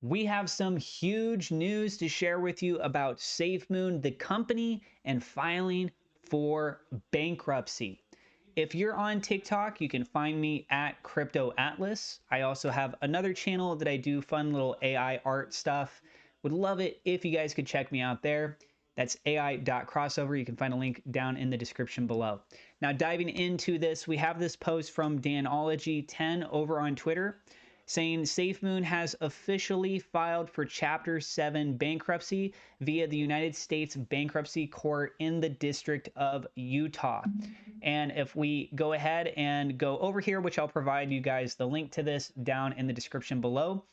We have some huge news to share with you about SafeMoon, the company, and filing for bankruptcy. If you're on TikTok, you can find me at Crypto Atlas. I also have another channel that I do fun little AI art stuff. Would love it if you guys could check me out there. That's ai.crossover. You can find a link down in the description below. Now, diving into this, we have this post from Danology10 over on Twitter saying SafeMoon has officially filed for Chapter 7 bankruptcy via the United States Bankruptcy Court in the District of Utah. And if we go ahead and go over here, which I'll provide you guys the link to this down in the description below,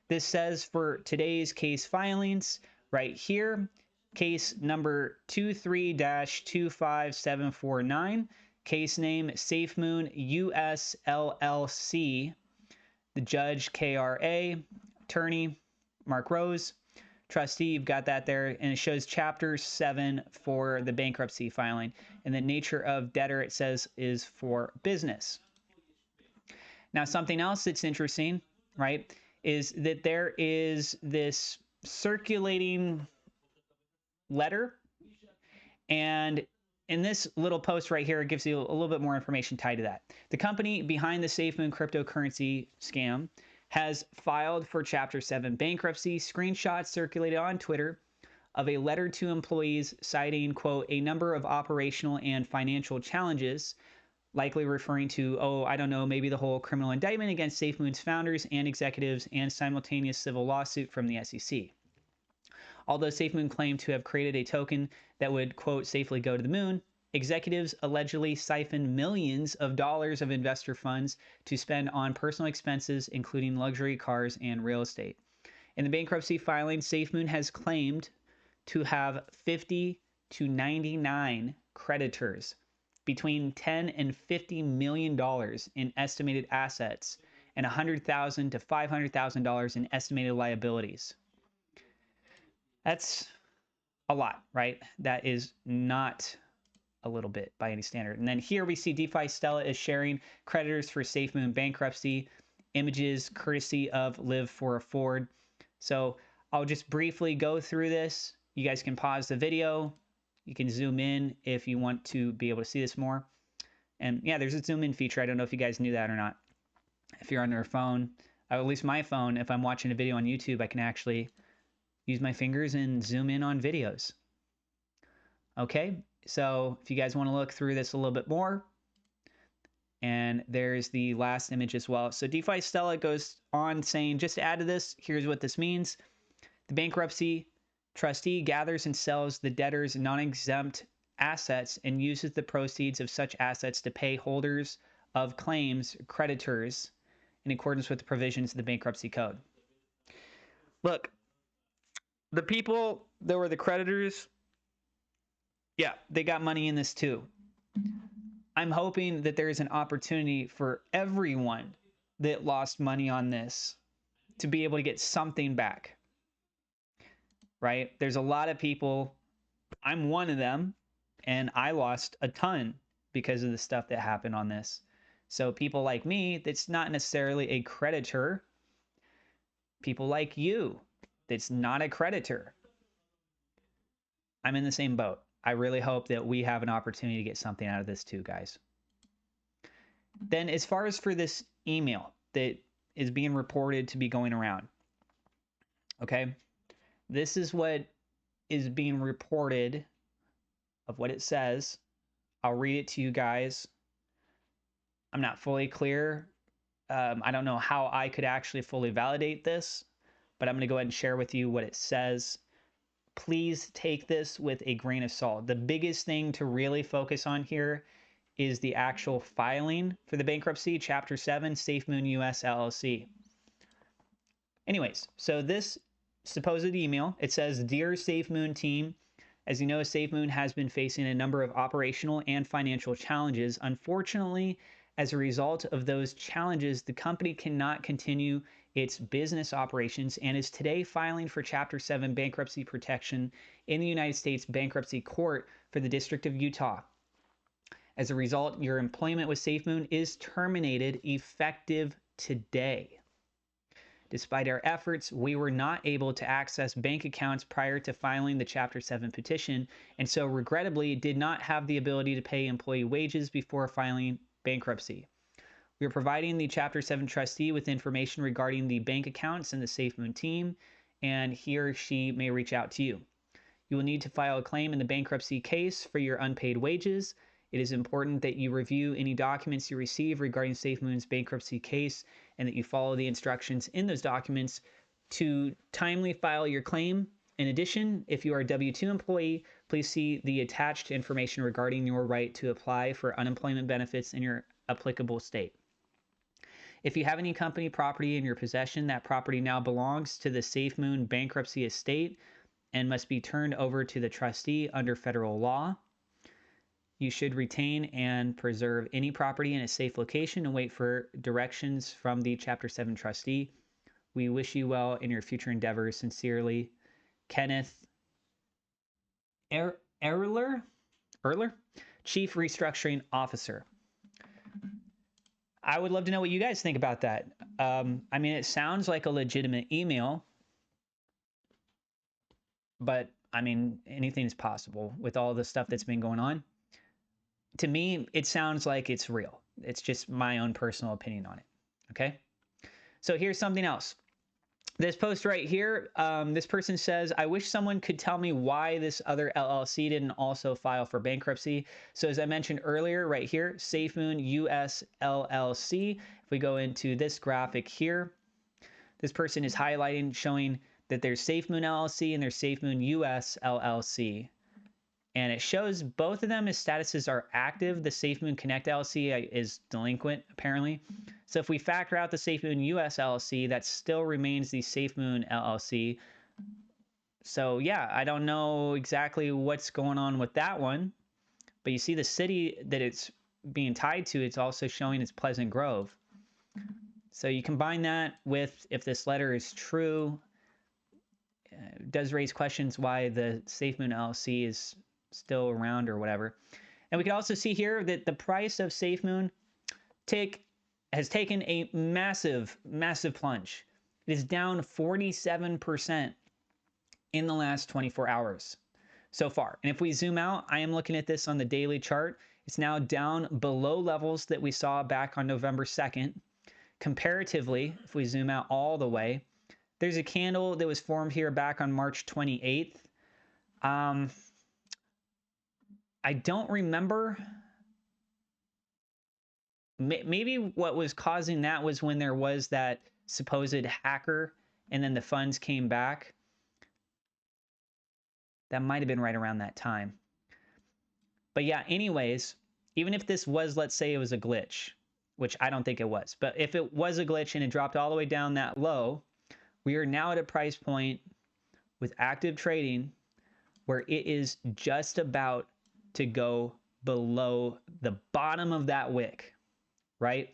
this says for today's case filings right here, case number 23-25749, case name SafeMoon US LLC, the judge KRA, attorney Mark Rose, trustee, you've got that there, and it shows Chapter 7 for the bankruptcy filing. And the nature of debtor, it says, is for business. Now, something else that's interesting, right, is that there is this circulating letter, and in this little post right here, it gives you a little bit more information tied to that. The company behind the SafeMoon cryptocurrency scam has filed for Chapter 7 bankruptcy. Screenshots circulated on Twitter of a letter to employees citing, quote, a number of operational and financial challenges, likely referring to, oh, I don't know, maybe the whole criminal indictment against SafeMoon's founders and executives and simultaneous civil lawsuit from the SEC. Although SafeMoon claimed to have created a token that would, quote, safely go to the moon, executives allegedly siphoned millions of dollars of investor funds to spend on personal expenses, including luxury cars and real estate. In the bankruptcy filing, SafeMoon has claimed to have 50 to 99 creditors, between $10 and $50 million in estimated assets, and $100,000 to $500,000 in estimated liabilities. That's a lot, right? That is not a little bit by any standard. And then here we see DeFi Stella is sharing creditors for SafeMoon bankruptcy, images courtesy of Live for Afford. So I'll just briefly go through this. You guys can pause the video. You can zoom in if you want to be able to see this more. And yeah, there's a zoom in feature. I don't know if you guys knew that or not. If you're on your phone, at least my phone, if I'm watching a video on YouTube, I can actually use my fingers and zoom in on videos. Okay, so if you guys want to look through this a little bit more, and there's the last image as well. So DeFi Stella goes on saying, just to add to this, here's what this means. The bankruptcy trustee gathers and sells the debtor's non-exempt assets and uses the proceeds of such assets to pay holders of claims, creditors, in accordance with the provisions of the bankruptcy code. Look, the people that were the creditors, yeah, they got money in this too. I'm hoping that there is an opportunity for everyone that lost money on this to be able to get something back, right? There's a lot of people, I'm one of them, and I lost a ton because of the stuff that happened on this. So people like me, that's not necessarily a creditor. People like you, that's not a creditor. I'm in the same boat. I really hope that we have an opportunity to get something out of this too, guys. Then as far as for this email that is being reported to be going around, okay, this is what is being reported of what it says. I'll read it to you guys. I'm not fully clear. I don't know how I could actually fully validate this, but I'm going to go ahead and share with you what it says. Please take this with a grain of salt. The biggest thing to really focus on here is the actual filing for the bankruptcy, Chapter 7, SafeMoon US LLC. Anyways, so this supposed email, it says, Dear SafeMoon team, as you know, SafeMoon has been facing a number of operational and financial challenges. Unfortunately, as a result of those challenges, the company cannot continue its business operations and is today filing for Chapter 7 bankruptcy protection in the United States Bankruptcy Court for the District of Utah. As a result, your employment with SafeMoon is terminated effective today. Despite our efforts, we were not able to access bank accounts prior to filing the Chapter 7 petition, and so regrettably did not have the ability to pay employee wages before filing bankruptcy. We are providing the Chapter 7 trustee with information regarding the bank accounts and the SafeMoon team, and he or she may reach out to you. You will need to file a claim in the bankruptcy case for your unpaid wages. It is important that you review any documents you receive regarding SafeMoon's bankruptcy case and that you follow the instructions in those documents to timely file your claim. In addition, if you are a W-2 employee, please see the attached information regarding your right to apply for unemployment benefits in your applicable state. If you have any company property in your possession, that property now belongs to the SafeMoon bankruptcy estate and must be turned over to the trustee under federal law. You should retain and preserve any property in a safe location and wait for directions from the Chapter 7 trustee. We wish you well in your future endeavors. Sincerely, Kenneth Erler, Chief Restructuring Officer. I would love to know what you guys think about that. I mean, it sounds like a legitimate email, but I mean, anything is possible with all the stuff that's been going on. To me, it sounds like it's real. It's just my own personal opinion on it. Okay. So here's something else. This post right here, this person says, I wish someone could tell me why this other LLC didn't also file for bankruptcy. So as I mentioned earlier, right here, SafeMoon US LLC. If we go into this graphic here, this person is highlighting, showing that there's SafeMoon LLC and there's SafeMoon US LLC. And it shows both of them as statuses are active. The SafeMoon Connect LLC is delinquent, apparently. So if we factor out the SafeMoon US LLC, that still remains the SafeMoon LLC. So yeah, I don't know exactly what's going on with that one. But you see the city that it's being tied to, it's also showing it's Pleasant Grove. So you combine that with, if this letter is true, it does raise questions why the SafeMoon LLC is still around or whatever. And we can also see here that the price of SafeMoon has taken a massive plunge. It is down 47% in the last 24 hours so far. And if we zoom out, I am looking at this on the daily chart. It's now down below levels that we saw back on November 2nd. Comparatively, if we zoom out all the way, there's a candle that was formed here back on March 28th. I don't remember. Maybe what was causing that was when there was that supposed hacker and then the funds came back. That might have been right around that time. But yeah, anyways, even if this was, let's say it was a glitch, which I don't think it was, but if it was a glitch and it dropped all the way down that low, we are now at a price point with active trading where it is just about to go below the bottom of that wick, right?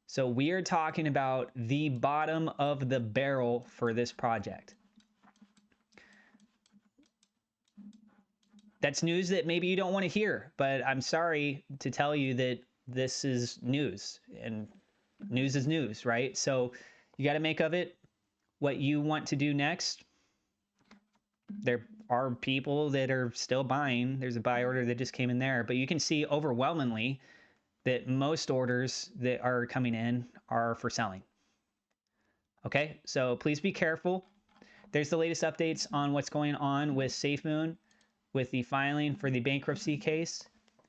So we are talking about the bottom of the barrel for this project. That's news that maybe you don't want to hear, but I'm sorry to tell you that this is news, and news is news, right? So you got to make of it what you want to do next. There are people that are still buying. There's a buy order that just came in there, but you can see overwhelmingly that most orders that are coming in are for selling. Okay, so please be careful. There's the latest updates on what's going on with SafeMoon, with the filing for the bankruptcy case.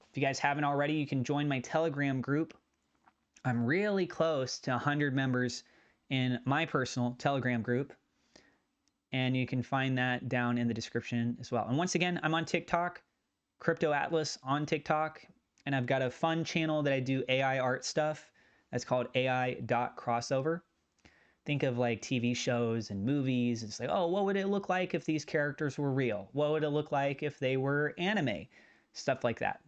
If you guys haven't already, you can join my Telegram group. I'm really close to 100 members in my personal Telegram group, and you can find that down in the description as well. And once again, I'm on TikTok, Crypto Atlas on TikTok, and I've got a fun channel that I do AI art stuff. That's called AI.crossover. Think of like TV shows and movies. It's like, oh, what would it look like if these characters were real? What would it look like if they were anime? Stuff like that.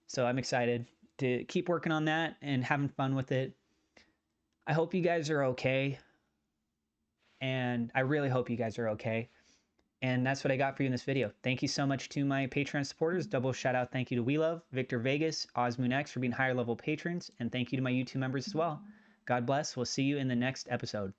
So I'm excited to keep working on that and having fun with it. I hope you guys are okay. And I really hope you guys are okay. And that's what I got for you in this video. Thank you so much to my Patreon supporters. Double shout out thank you to We Love, Victor Vegas, OzMoonX for being higher level patrons. And thank you to my YouTube members as well. God bless. We'll see you in the next episode.